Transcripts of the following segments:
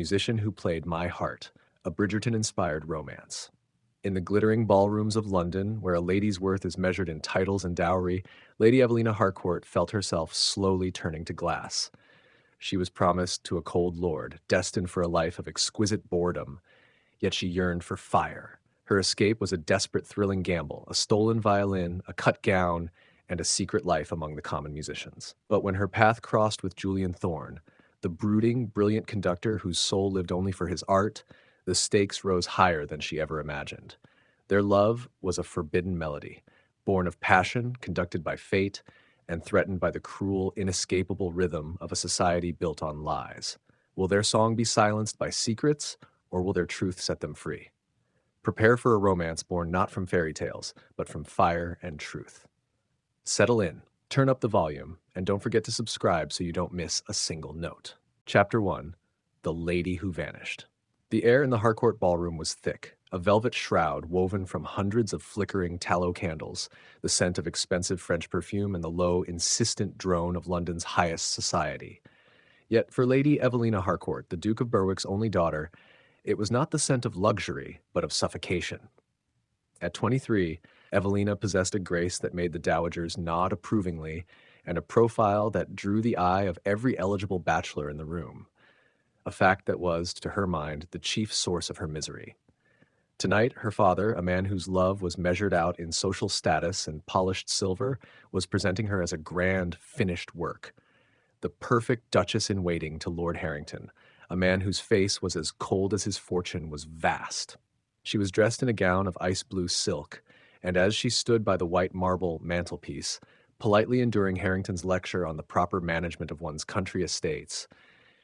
musician who played my heart, a Bridgerton-inspired romance. In the glittering ballrooms of London, where a lady's worth is measured in titles and dowry, Lady Evelina Harcourt felt herself slowly turning to glass. She was promised to a cold lord, destined for a life of exquisite boredom, yet she yearned for fire. Her escape was a desperate, thrilling gamble, a stolen violin, a cut gown, and a secret life among the common musicians. But when her path crossed with Julian Thorne, the brooding, brilliant conductor whose soul lived only for his art, the stakes rose higher than she ever imagined. Their love was a forbidden melody, born of passion, conducted by fate, and threatened by the cruel, inescapable rhythm of a society built on lies. Will their song be silenced by secrets, or will their truth set them free? Prepare for a romance born not from fairy tales, but from fire and truth. Settle in, turn up the volume, and don't forget to subscribe so you don't miss a single note. Chapter 1. The Lady Who Vanished. The air in the Harcourt ballroom was thick, a velvet shroud woven from hundreds of flickering tallow candles, the scent of expensive French perfume, and the low, insistent drone of London's highest society. Yet for Lady Evelina Harcourt, the Duke of Berwick's only daughter, it was not the scent of luxury, but of suffocation. At 23, Evelina possessed a grace that made the dowagers nod approvingly and a profile that drew the eye of every eligible bachelor in the room, a fact that was, to her mind, the chief source of her misery. Tonight, her father, a man whose love was measured out in social status and polished silver, was presenting her as a grand, finished work, the perfect Duchess-in-waiting to Lord Harrington, a man whose face was as cold as his fortune was vast. She was dressed in a gown of ice-blue silk, and as she stood by the white marble mantelpiece, politely enduring Harrington's lecture on the proper management of one's country estates,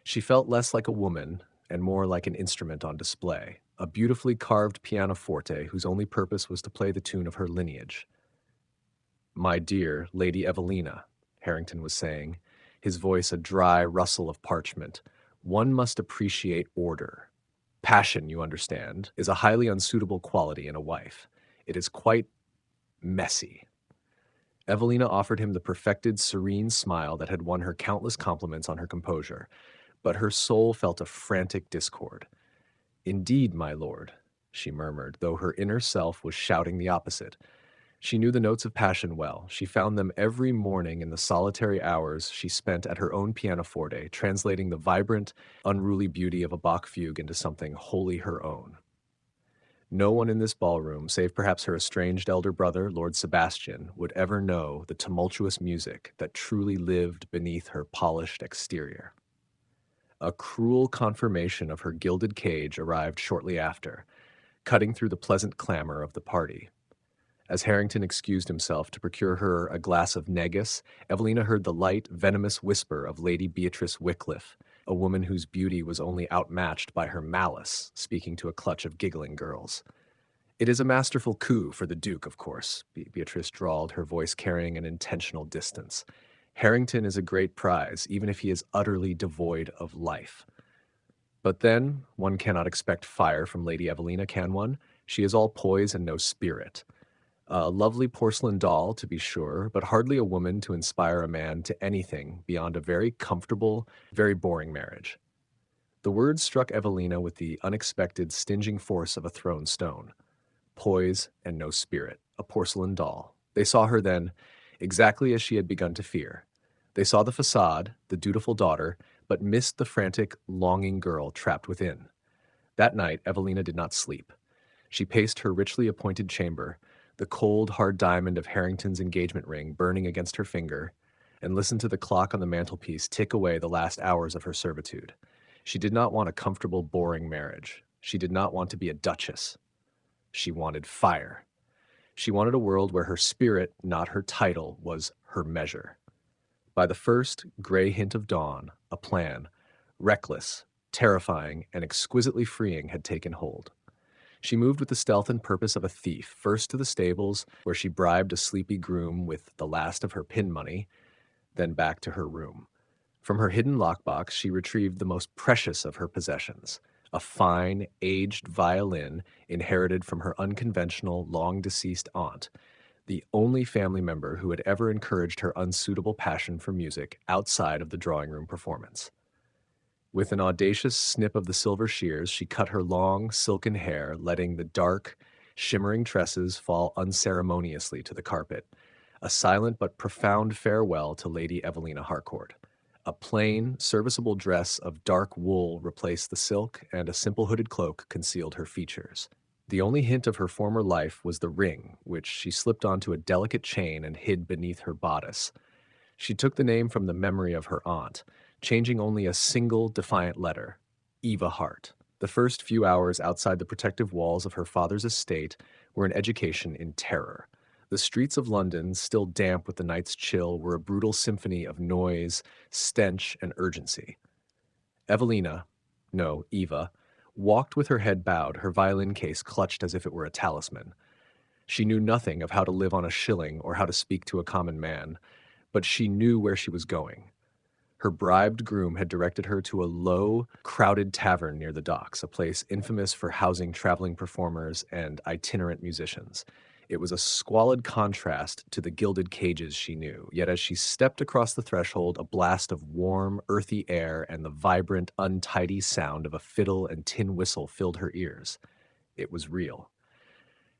she felt less like a woman and more like an instrument on display, a beautifully carved pianoforte whose only purpose was to play the tune of her lineage. "My dear Lady Evelina," Harrington was saying, his voice a dry rustle of parchment, "one must appreciate order. Passion, you understand, is a highly unsuitable quality in a wife. It is quite messy." Evelina offered him the perfected, serene smile that had won her countless compliments on her composure, but her soul felt a frantic discord. "Indeed, my lord," she murmured, though her inner self was shouting the opposite. She knew the notes of passion well. She found them every morning in the solitary hours she spent at her own pianoforte, translating the vibrant, unruly beauty of a Bach fugue into something wholly her own. No one in this ballroom, save perhaps her estranged elder brother, Lord Sebastian, would ever know the tumultuous music that truly lived beneath her polished exterior. A cruel confirmation of her gilded cage arrived shortly after, cutting through the pleasant clamor of the party. As Harrington excused himself to procure her a glass of negus, Evelina heard the light, venomous whisper of Lady Beatrice Wickliffe, a woman whose beauty was only outmatched by her malice, speaking to a clutch of giggling girls. "It is a masterful coup for the Duke, of course," Beatrice drawled, her voice carrying an intentional distance. "Harrington is a great prize, even if he is utterly devoid of life. But then, one cannot expect fire from Lady Evelina, can one? She is all poise and no spirit. A lovely porcelain doll, to be sure, but hardly a woman to inspire a man to anything beyond a very comfortable, very boring marriage." The words struck Evelina with the unexpected, stinging force of a thrown stone. Poise and no spirit, a porcelain doll. They saw her then, exactly as she had begun to fear. They saw the facade, the dutiful daughter, but missed the frantic, longing girl trapped within. That night, Evelina did not sleep. She paced her richly appointed chamber, the cold, hard diamond of Harrington's engagement ring burning against her finger, and listened to the clock on the mantelpiece tick away the last hours of her servitude. She did not want a comfortable, boring marriage. She did not want to be a duchess. She wanted fire. She wanted a world where her spirit, not her title, was her measure. By the first gray hint of dawn, a plan, reckless, terrifying, and exquisitely freeing, had taken hold. She moved with the stealth and purpose of a thief, first to the stables, where she bribed a sleepy groom with the last of her pin money, then back to her room. From her hidden lockbox, she retrieved the most precious of her possessions, a fine, aged violin inherited from her unconventional, long-deceased aunt, the only family member who had ever encouraged her unsuitable passion for music outside of the drawing-room performance. With an audacious snip of the silver shears, she cut her long, silken hair, letting the dark, shimmering tresses fall unceremoniously to the carpet. A silent but profound farewell to Lady Evelina Harcourt. A plain, serviceable dress of dark wool replaced the silk, and a simple hooded cloak concealed her features. The only hint of her former life was the ring, which she slipped onto a delicate chain and hid beneath her bodice. She took the name from the memory of her aunt, changing only a single defiant letter, Eva Hart. The first few hours outside the protective walls of her father's estate were an education in terror. The streets of London, still damp with the night's chill, were a brutal symphony of noise, stench, and urgency. Eva, walked with her head bowed, her violin case clutched as if it were a talisman. She knew nothing of how to live on a shilling or how to speak to a common man, but she knew where she was going. Her bribed groom had directed her to a low, crowded tavern near the docks, a place infamous for housing traveling performers and itinerant musicians. It was a squalid contrast to the gilded cages she knew, yet as she stepped across the threshold, a blast of warm, earthy air and the vibrant, untidy sound of a fiddle and tin whistle filled her ears. It was real.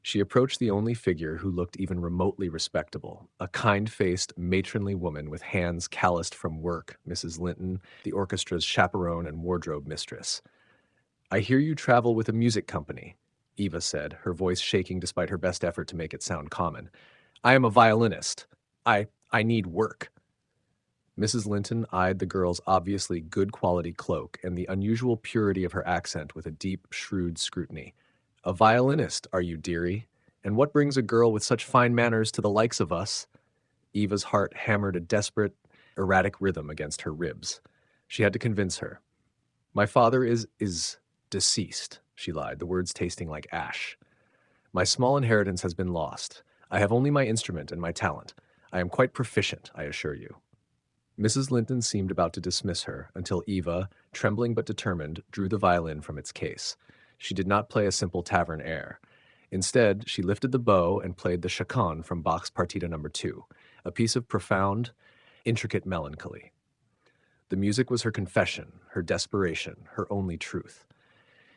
She approached the only figure who looked even remotely respectable, a kind-faced, matronly woman with hands calloused from work, Mrs. Linton, the orchestra's chaperone and wardrobe mistress. "I hear you travel with a music company," Eva said, her voice shaking despite her best effort to make it sound common. "I am a violinist. I need work." Mrs. Linton eyed the girl's obviously good-quality cloak and the unusual purity of her accent with a deep, shrewd scrutiny. "A violinist, are you, dearie? And what brings a girl with such fine manners to the likes of us?" Eva's heart hammered a desperate, erratic rhythm against her ribs. She had to convince her. "My father is deceased," she lied, the words tasting like ash. "My small inheritance has been lost. I have only my instrument and my talent. I am quite proficient, I assure you." Mrs. Linton seemed about to dismiss her until Eva, trembling but determined, drew the violin from its case. She did not play a simple tavern air. Instead, she lifted the bow and played the chaconne from Bach's Partita No. 2, a piece of profound, intricate melancholy. The music was her confession, her desperation, her only truth.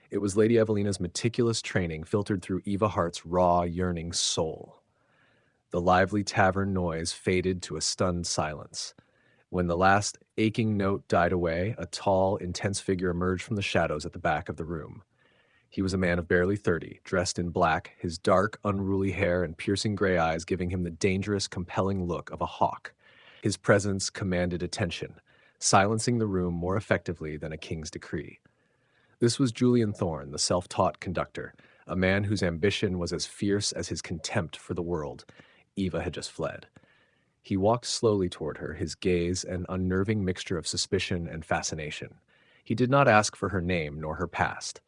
It was Lady Evelina's meticulous training filtered through Eva Hart's raw, yearning soul. The lively tavern noise faded to a stunned silence. When the last aching note died away, a tall, intense figure emerged from the shadows at the back of the room. He was a man of barely 30, dressed in black, his dark, unruly hair and piercing gray eyes giving him the dangerous, compelling look of a hawk. His presence commanded attention, silencing the room more effectively than a king's decree. This was Julian Thorne, the self-taught conductor, a man whose ambition was as fierce as his contempt for the world. Eva had just fled. He walked slowly toward her, his gaze an unnerving mixture of suspicion and fascination. He did not ask for her name nor her past.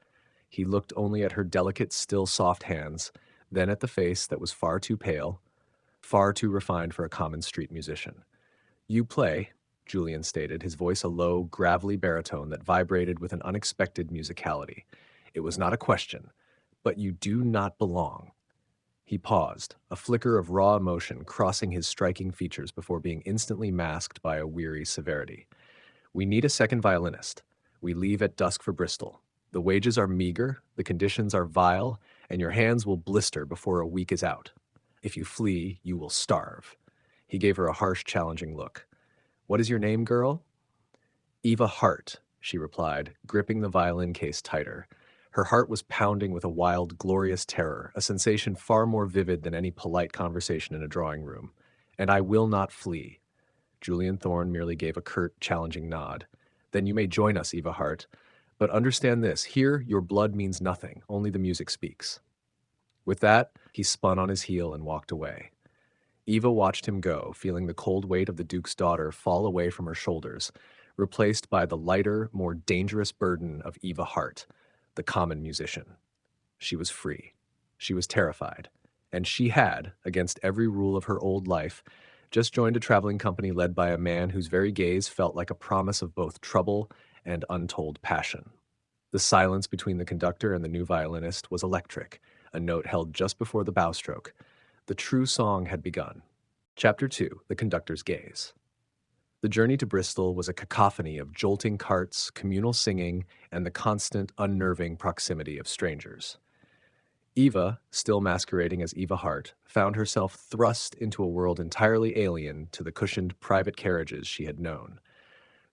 He looked only at her delicate, still soft hands, then at the face that was far too pale, far too refined for a common street musician. "You play," Julian stated, his voice a low, gravelly baritone that vibrated with an unexpected musicality. It was not a question, "but you do not belong." He paused, a flicker of raw emotion crossing his striking features before being instantly masked by a weary severity. "We need a second violinist. We leave at dusk for Bristol. The wages are meager, the conditions are vile, and your hands will blister before a week is out. If you flee, you will starve." He gave her a harsh, challenging look. "What is your name, girl?" "Eva Hart," she replied, gripping the violin case tighter. Her heart was pounding with a wild, glorious terror, a sensation far more vivid than any polite conversation in a drawing room. "And I will not flee." Julian Thorne merely gave a curt, challenging nod. "Then you may join us, Eva Hart. But understand this, here your blood means nothing, only the music speaks." With that, he spun on his heel and walked away. Eva watched him go, feeling the cold weight of the Duke's daughter fall away from her shoulders, replaced by the lighter, more dangerous burden of Eva Hart, the common musician. She was free. She was terrified. And she had, against every rule of her old life, just joined a traveling company led by a man whose very gaze felt like a promise of both trouble and untold passion. The silence between the conductor and the new violinist was electric, a note held just before the bowstroke. The true song had begun. Chapter 2, The Conductor's Gaze. The journey to Bristol was a cacophony of jolting carts, communal singing, and the constant, unnerving proximity of strangers. Eva, still masquerading as Eva Hart, found herself thrust into a world entirely alien to the cushioned private carriages she had known.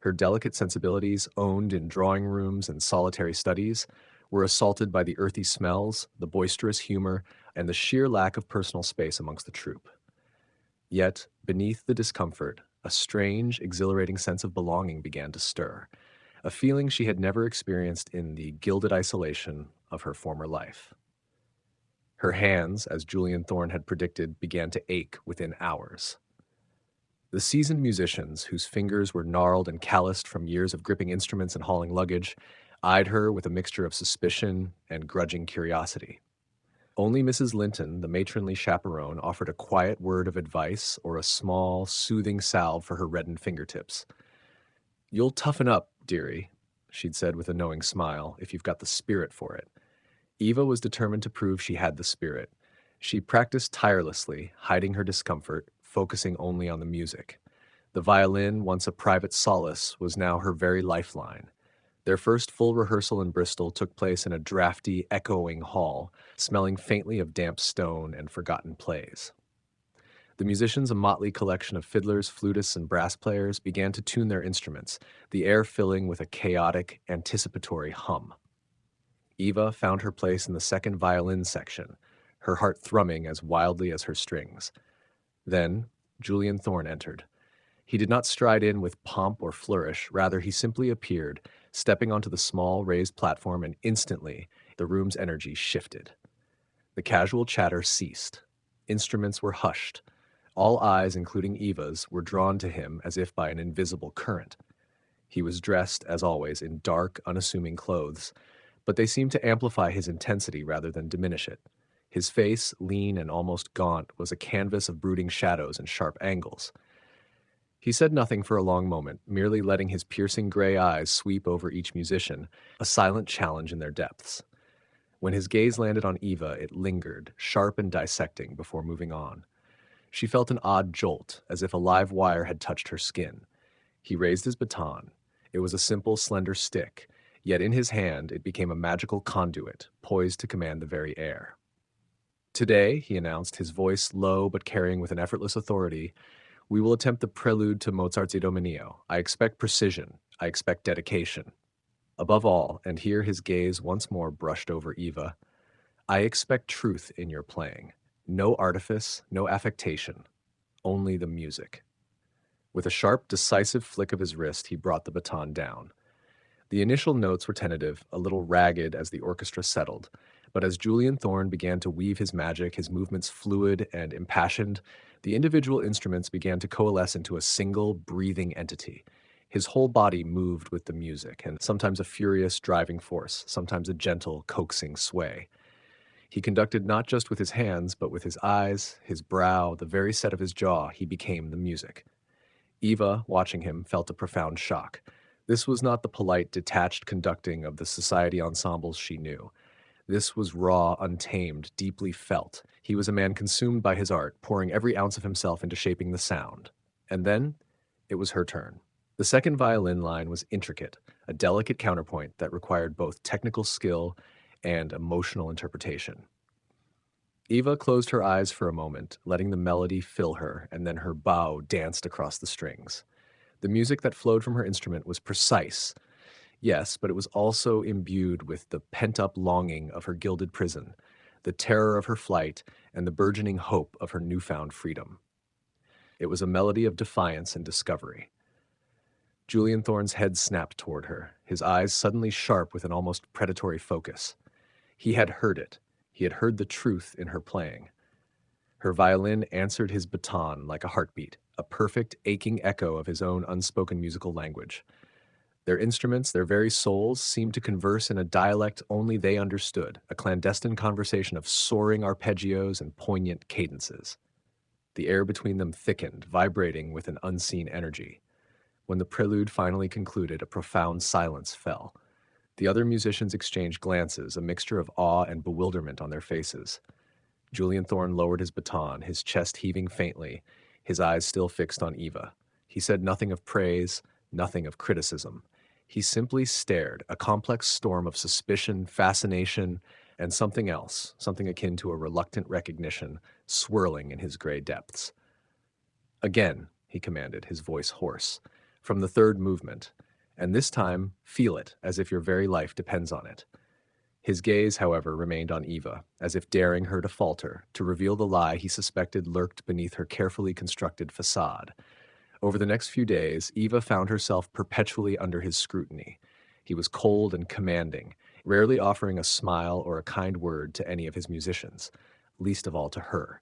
Her delicate sensibilities, owned in drawing rooms and solitary studies, were assaulted by the earthy smells, the boisterous humor, and the sheer lack of personal space amongst the troupe. Yet, beneath the discomfort, a strange, exhilarating sense of belonging began to stir, a feeling she had never experienced in the gilded isolation of her former life. Her hands, as Julian Thorne had predicted, began to ache within hours. The seasoned musicians, whose fingers were gnarled and calloused from years of gripping instruments and hauling luggage, eyed her with a mixture of suspicion and grudging curiosity. Only Mrs. Linton, the matronly chaperone, offered a quiet word of advice or a small, soothing salve for her reddened fingertips. "You'll toughen up, dearie," she'd said with a knowing smile, "if you've got the spirit for it." Eva was determined to prove she had the spirit. She practiced tirelessly, hiding her discomfort, focusing only on the music. The violin, once a private solace, was now her very lifeline. Their first full rehearsal in Bristol took place in a drafty, echoing hall, smelling faintly of damp stone and forgotten plays. The musicians, a motley collection of fiddlers, flutists, and brass players, began to tune their instruments, the air filling with a chaotic, anticipatory hum. Eva found her place in the second violin section, her heart thrumming as wildly as her strings. Then Julian Thorne entered. He did not stride in with pomp or flourish, rather he simply appeared, stepping onto the small raised platform, and instantly the room's energy shifted. The casual chatter ceased. Instruments were hushed. All eyes, including Eva's, were drawn to him as if by an invisible current. He was dressed, as always, in dark, unassuming clothes, but they seemed to amplify his intensity rather than diminish it. His face, lean and almost gaunt, was a canvas of brooding shadows and sharp angles. He said nothing for a long moment, merely letting his piercing gray eyes sweep over each musician, a silent challenge in their depths. When his gaze landed on Eva, it lingered, sharp and dissecting, before moving on. She felt an odd jolt, as if a live wire had touched her skin. He raised his baton. It was a simple, slender stick, yet in his hand it became a magical conduit, poised to command the very air. "Today," he announced, his voice low but carrying with an effortless authority, "we will attempt the prelude to Mozart's Idomeneo. I expect precision. I expect dedication. Above all," and here his gaze once more brushed over Eva, "I expect truth in your playing. No artifice, no affectation. Only the music." With a sharp, decisive flick of his wrist, he brought the baton down. The initial notes were tentative, a little ragged as the orchestra settled, but as Julian Thorne began to weave his magic, his movements fluid and impassioned, the individual instruments began to coalesce into a single, breathing entity. His whole body moved with the music, and sometimes a furious driving force, sometimes a gentle, coaxing sway. He conducted not just with his hands, but with his eyes, his brow, the very set of his jaw. He became the music. Eva, watching him, felt a profound shock. This was not the polite, detached conducting of the society ensembles she knew. This was raw, untamed, deeply felt. He was a man consumed by his art, pouring every ounce of himself into shaping the sound. And then, it was her turn. The second violin line was intricate, a delicate counterpoint that required both technical skill and emotional interpretation. Eva closed her eyes for a moment, letting the melody fill her, and then her bow danced across the strings. The music that flowed from her instrument was precise, yes, but it was also imbued with the pent-up longing of her gilded prison, the terror of her flight, and the burgeoning hope of her newfound freedom. It was a melody of defiance and discovery. Julian Thorne's head snapped toward her, his eyes suddenly sharp with an almost predatory focus. He had heard it. He had heard the truth in her playing. Her violin answered his baton like a heartbeat, a perfect, aching echo of his own unspoken musical language. Their instruments, their very souls, seemed to converse in a dialect only they understood, a clandestine conversation of soaring arpeggios and poignant cadences. The air between them thickened, vibrating with an unseen energy. When the prelude finally concluded, a profound silence fell. The other musicians exchanged glances, a mixture of awe and bewilderment on their faces. Julian Thorne lowered his baton, his chest heaving faintly, his eyes still fixed on Eva. He said nothing of praise, nothing of criticism. He simply stared, a complex storm of suspicion, fascination, and something else, something akin to a reluctant recognition, swirling in his gray depths. Again, he commanded, his voice hoarse, from the third movement, and this time feel it as if your very life depends on it. His gaze, however, remained on Eva, as if daring her to falter, to reveal the lie he suspected lurked beneath her carefully constructed facade. Over the next few days, Eva found herself perpetually under his scrutiny. He was cold and commanding, rarely offering a smile or a kind word to any of his musicians, least of all to her.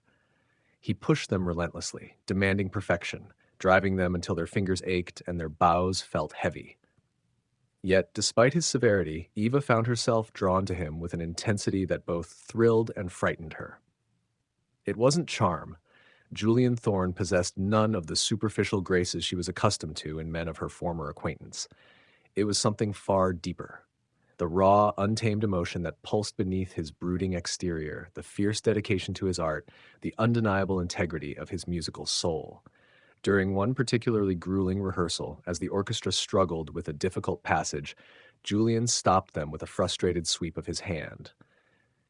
He pushed them relentlessly, demanding perfection, driving them until their fingers ached and their bows felt heavy. Yet, despite his severity, Eva found herself drawn to him with an intensity that both thrilled and frightened her. It wasn't charm. Julian Thorne possessed none of the superficial graces she was accustomed to in men of her former acquaintance. It was something far deeper. The raw, untamed emotion that pulsed beneath his brooding exterior, the fierce dedication to his art, the undeniable integrity of his musical soul. During one particularly grueling rehearsal, as the orchestra struggled with a difficult passage, Julian stopped them with a frustrated sweep of his hand.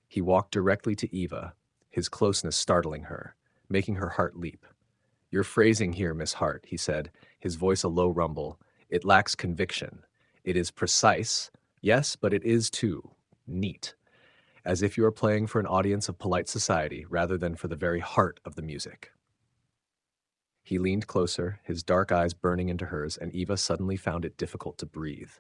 He walked directly to Eva, his closeness startling her, making her heart leap. "Your phrasing here, Miss Hart," he said, his voice a low rumble. "It lacks conviction. It is precise, yes, but it is, too, neat, as if you are playing for an audience of polite society rather than for the very heart of the music." He leaned closer, his dark eyes burning into hers, and Eva suddenly found it difficult to breathe.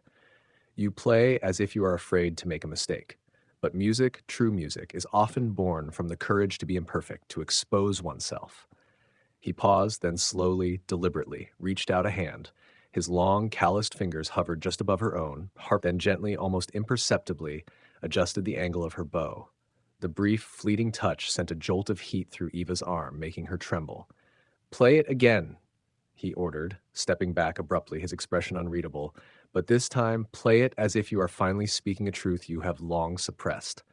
"You play as if you are afraid to make a mistake. But music, true music, is often born from the courage to be imperfect, to expose oneself." He paused, then slowly, deliberately, reached out a hand. His long, calloused fingers hovered just above her own, then gently, almost imperceptibly, adjusted the angle of her bow. The brief, fleeting touch sent a jolt of heat through Eva's arm, making her tremble. "Play it again," he ordered, stepping back abruptly, his expression unreadable. "But this time, play it as if you are finally speaking a truth you have long suppressed."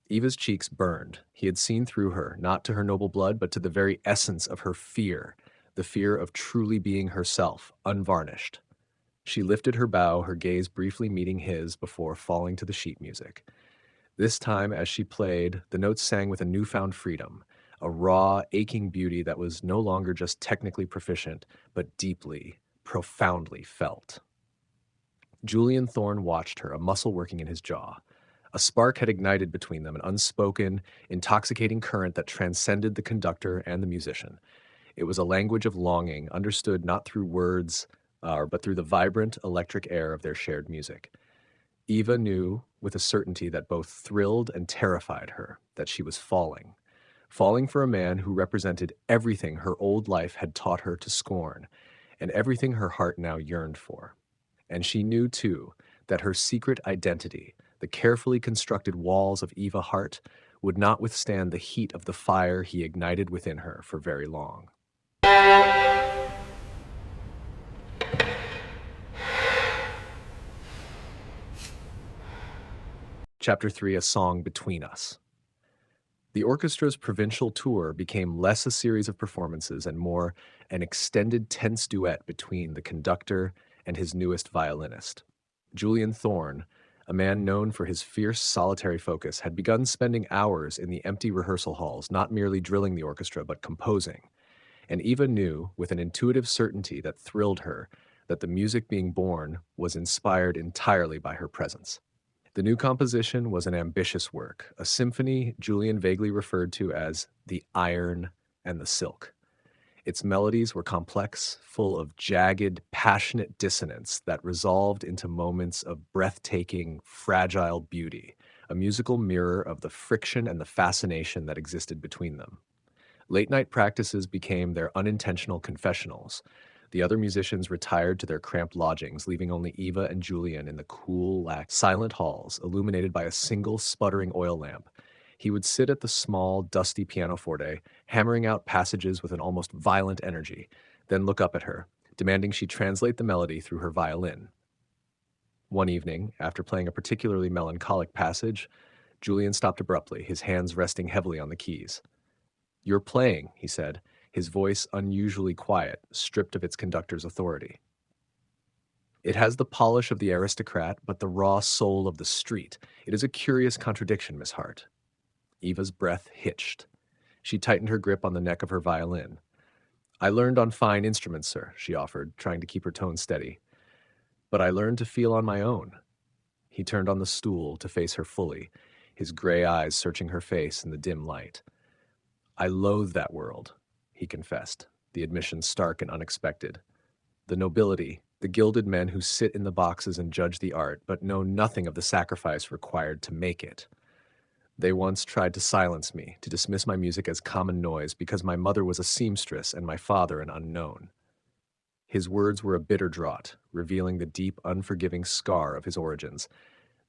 Eva's cheeks burned. He had seen through her, not to her noble blood, but to the very essence of her fear, the fear of truly being herself, unvarnished. She lifted her bow, her gaze briefly meeting his before falling to the sheet music. This time, as she played, the notes sang with a newfound freedom, a raw, aching beauty that was no longer just technically proficient, but deeply, profoundly felt. Julian Thorne watched her, a muscle working in his jaw. A spark had ignited between them, an unspoken, intoxicating current that transcended the conductor and the musician. It was a language of longing, understood not through words, but through the vibrant, electric air of their shared music. Eva knew, with a certainty that both thrilled and terrified her, that she was falling. Falling for a man who represented everything her old life had taught her to scorn, and everything her heart now yearned for. And she knew, too, that her secret identity, the carefully constructed walls of Eva Hart, would not withstand the heat of the fire he ignited within her for very long. Chapter 3, A Song Between Us. The orchestra's provincial tour became less a series of performances and more an extended tense duet between the conductor and his newest violinist. Julian Thorne, a man known for his fierce, solitary focus, had begun spending hours in the empty rehearsal halls, not merely drilling the orchestra, but composing. And Eva knew, with an intuitive certainty that thrilled her, that the music being born was inspired entirely by her presence. The new composition was an ambitious work, a symphony Julian vaguely referred to as the iron and the silk. Its melodies were complex, full of jagged, passionate dissonance that resolved into moments of breathtaking, fragile beauty, a musical mirror of the friction and the fascination that existed between them. Late-night practices became their unintentional confessionals. The other musicians retired to their cramped lodgings, leaving only Eva and Julian in the cool, silent halls, illuminated by a single sputtering oil lamp. He would sit at the small, dusty pianoforte, hammering out passages with an almost violent energy, then look up at her, demanding she translate the melody through her violin. One evening, after playing a particularly melancholic passage, Julian stopped abruptly, his hands resting heavily on the keys. "You're playing," he said, his voice unusually quiet, stripped of its conductor's authority. It has the polish of the aristocrat, but the raw soul of the street. It is a curious contradiction, Miss Hart. Eva's breath hitched. She tightened her grip on the neck of her violin. I learned on fine instruments, sir, she offered, trying to keep her tone steady. But I learned to feel on my own. He turned on the stool to face her fully, his gray eyes searching her face in the dim light. I loathe that world, he confessed, the admission stark and unexpected. The nobility, the gilded men who sit in the boxes and judge the art, but know nothing of the sacrifice required to make it. They once tried to silence me, to dismiss my music as common noise because my mother was a seamstress and my father an unknown. His words were a bitter draught, revealing the deep, unforgiving scar of his origins.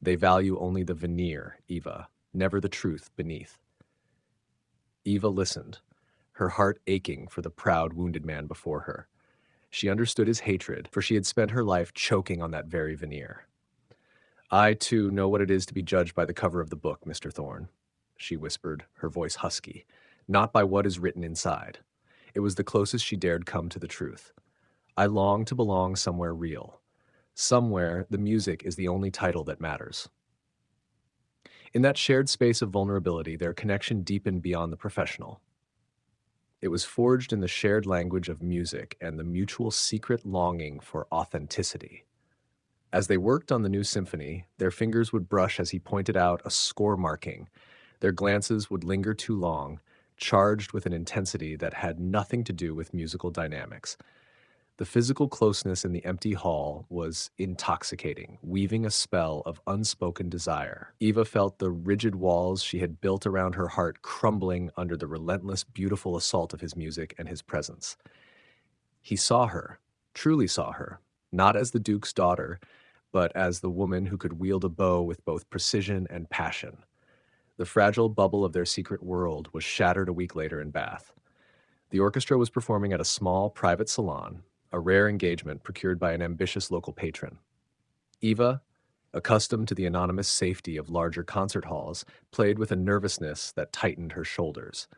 They value only the veneer, Eva, never the truth beneath. Eva listened, her heart aching for the proud, wounded man before her. She understood his hatred, for she had spent her life choking on that very veneer. I, too, know what it is to be judged by the cover of the book, Mr. Thorne, she whispered, her voice husky, not by what is written inside. It was the closest she dared come to the truth. I long to belong somewhere real. Somewhere, the music is the only title that matters. In that shared space of vulnerability, their connection deepened beyond the professional. It was forged in the shared language of music and the mutual secret longing for authenticity. As they worked on the new symphony, their fingers would brush as he pointed out a score marking. Their glances would linger too long, charged with an intensity that had nothing to do with musical dynamics. The physical closeness in the empty hall was intoxicating, weaving a spell of unspoken desire. Eva felt the rigid walls she had built around her heart crumbling under the relentless, beautiful assault of his music and his presence. He saw her, truly saw her, not as the Duke's daughter, but as the woman who could wield a bow with both precision and passion. The fragile bubble of their secret world was shattered a week later in Bath. The orchestra was performing at a small private salon, a rare engagement procured by an ambitious local patron. Eva, accustomed to the anonymous safety of larger concert halls, played with a nervousness that tightened her shoulders.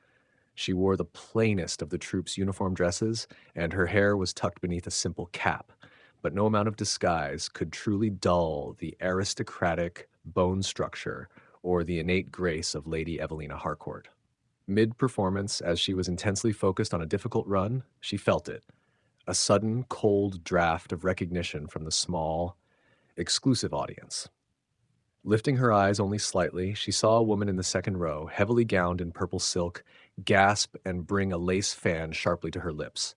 She wore the plainest of the troupe's uniform dresses, and her hair was tucked beneath a simple cap, but no amount of disguise could truly dull the aristocratic bone structure or the innate grace of Lady Evelina Harcourt. Mid-performance, as she was intensely focused on a difficult run, she felt it. A sudden, cold draft of recognition from the small, exclusive audience. Lifting her eyes only slightly, she saw a woman in the second row, heavily gowned in purple silk, gasp and bring a lace fan sharply to her lips.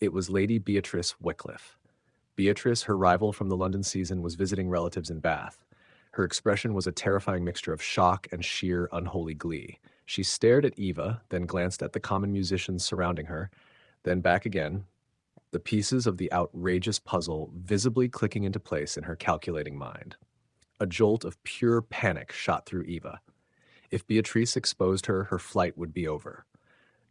It was Lady Beatrice Wickliffe. Beatrice, her rival from the London season, was visiting relatives in Bath. Her expression was a terrifying mixture of shock and sheer unholy glee. She stared at Eva, then glanced at the common musicians surrounding her, then back again, the pieces of the outrageous puzzle visibly clicking into place in her calculating mind. A jolt of pure panic shot through Eva. If Beatrice exposed her, her flight would be over.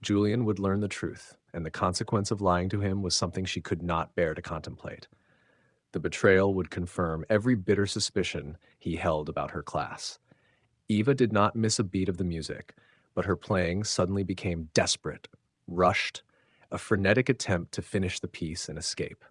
Julian would learn the truth, and the consequence of lying to him was something she could not bear to contemplate. The betrayal would confirm every bitter suspicion he held about her class. Eva did not miss a beat of the music, but her playing suddenly became desperate, rushed, a frenetic attempt to finish the piece and escape.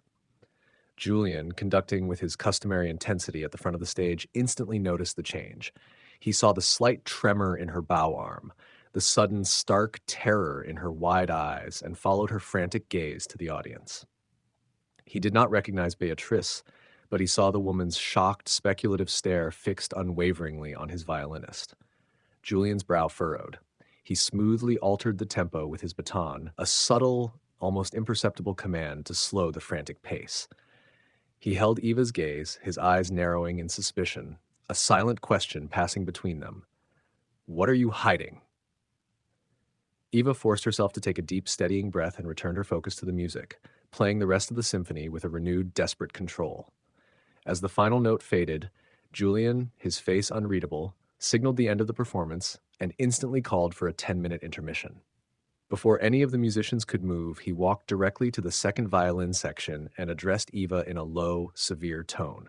Julian, conducting with his customary intensity at the front of the stage, instantly noticed the change. He saw the slight tremor in her bow arm, the sudden stark terror in her wide eyes, and followed her frantic gaze to the audience. He did not recognize Beatrice, but he saw the woman's shocked, speculative stare fixed unwaveringly on his violinist. Julian's brow furrowed. He smoothly altered the tempo with his baton, a subtle, almost imperceptible command to slow the frantic pace. He held Eva's gaze, his eyes narrowing in suspicion, a silent question passing between them. "What are you hiding?" Eva forced herself to take a deep, steadying breath and returned her focus to the music, playing the rest of the symphony with a renewed, desperate control. As the final note faded, Julian, his face unreadable, signaled the end of the performance and instantly called for a 10-minute intermission. Before any of the musicians could move, he walked directly to the second violin section and addressed Eva in a low, severe tone.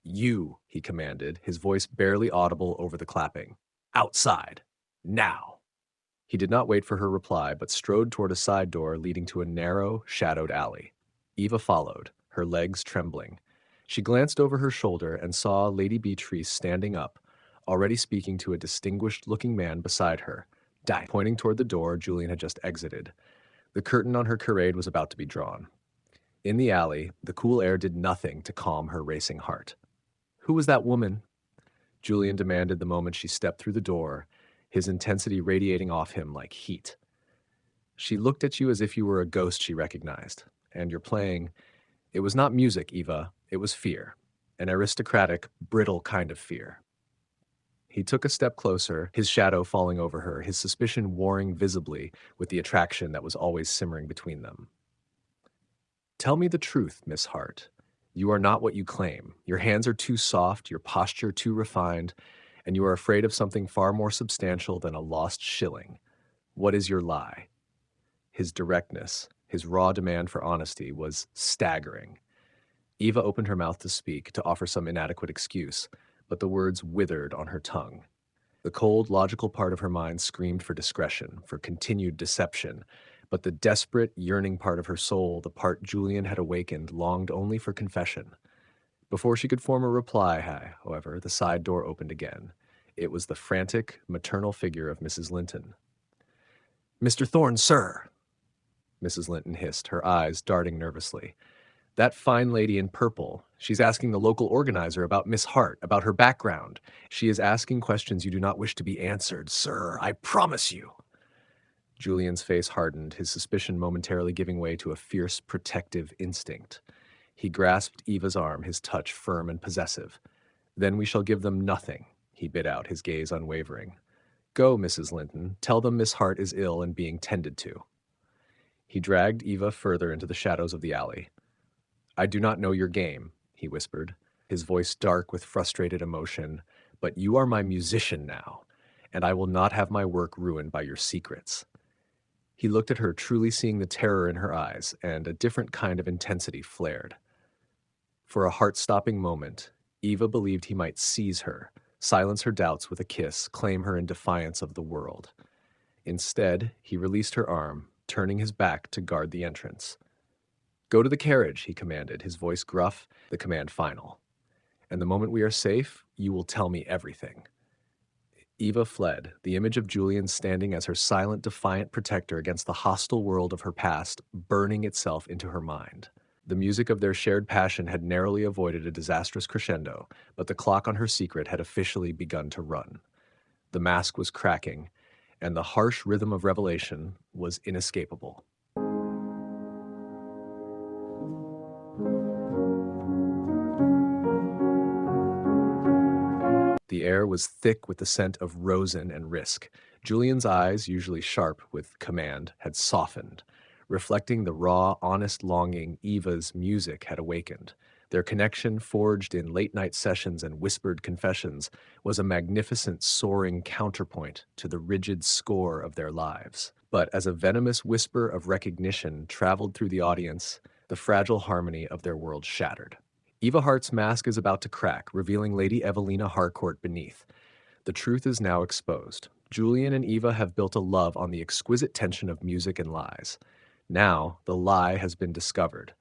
"You," he commanded, his voice barely audible over the clapping. "Outside. Now." He did not wait for her reply, but strode toward a side door leading to a narrow, shadowed alley. Eva followed, her legs trembling. She glanced over her shoulder and saw Lady Beatrice standing up, already speaking to a distinguished-looking man beside her, pointing toward the door Julian had just exited. The curtain on her charade was about to be drawn. In the alley, the cool air did nothing to calm her racing heart. "Who was that woman?" Julian demanded the moment she stepped through the door, his intensity radiating off him like heat. "She looked at you as if you were a ghost she recognized, and you're playing. It was not music, Eva, it was fear. An aristocratic, brittle kind of fear." He took a step closer, his shadow falling over her, his suspicion warring visibly with the attraction that was always simmering between them. "Tell me the truth, Miss Hart. You are not what you claim. Your hands are too soft, your posture too refined, and you are afraid of something far more substantial than a lost shilling. What is your lie?" His directness, his raw demand for honesty, was staggering. Eva opened her mouth to speak, to offer some inadequate excuse, but the words withered on her tongue. The cold, logical part of her mind screamed for discretion, for continued deception, but the desperate, yearning part of her soul, the part Julian had awakened, longed only for confession. Before she could form a reply, however, the side door opened again. It was the frantic, maternal figure of Mrs. Linton. "Mr. Thorne, sir!" Mrs. Linton hissed, her eyes darting nervously. "That fine lady in purple, she's asking the local organizer about Miss Hart, about her background. She is asking questions you do not wish to be answered, sir, I promise you." Julian's face hardened, his suspicion momentarily giving way to a fierce, protective instinct. He grasped Eva's arm, his touch firm and possessive. "Then we shall give them nothing," he bid out, his gaze unwavering. "Go, Mrs. Linton, tell them Miss Hart is ill and being tended to." He dragged Eva further into the shadows of the alley. "I do not know your game," he whispered, his voice dark with frustrated emotion, "but you are my musician now, and I will not have my work ruined by your secrets." He looked at her, truly seeing the terror in her eyes, and a different kind of intensity flared. For a heart-stopping moment, Eva believed he might seize her, silence her doubts with a kiss, claim her in defiance of the world. Instead, he released her arm, turning his back to guard the entrance. "Go to the carriage," he commanded, his voice gruff, the command final. "And the moment we are safe, you will tell me everything." Eva fled, the image of Julian standing as her silent, defiant protector against the hostile world of her past, burning itself into her mind. The music of their shared passion had narrowly avoided a disastrous crescendo, but the clock on her secret had officially begun to run. The mask was cracking, and the harsh rhythm of revelation was inescapable. The air was thick with the scent of rosin and risk. Julian's eyes, usually sharp with command, had softened, reflecting the raw, honest longing Eva's music had awakened. Their connection, forged in late-night sessions and whispered confessions, was a magnificent, soaring counterpoint to the rigid score of their lives. But as a venomous whisper of recognition traveled through the audience, the fragile harmony of their world shattered. Eva Hart's mask is about to crack, revealing Lady Evelina Harcourt beneath. The truth is now exposed. Julian and Eva have built a love on the exquisite tension of music and lies. Now, the lie has been discovered.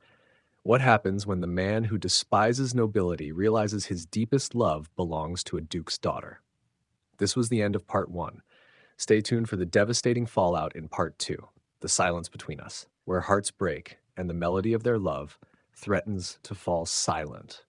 What happens when the man who despises nobility realizes his deepest love belongs to a duke's daughter? This was the end of part 1. Stay tuned for the devastating fallout in part 2, The Silence Between Us, where hearts break and the melody of their love threatens to fall silent.